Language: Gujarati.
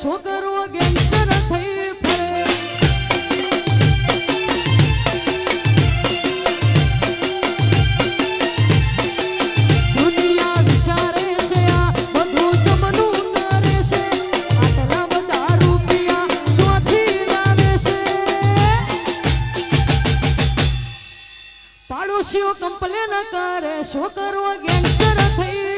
છોકરો ગેંગસ્ટર થઈ ફરે દુનિયા વિચારે છે આ બધું જમનું કરે છે આટલા બધા રૂપિયા ચોથી લાવે છે પાડોશીઓ કમ્પ્લેન કરે છોકરો ગેંગસ્ટર થઈ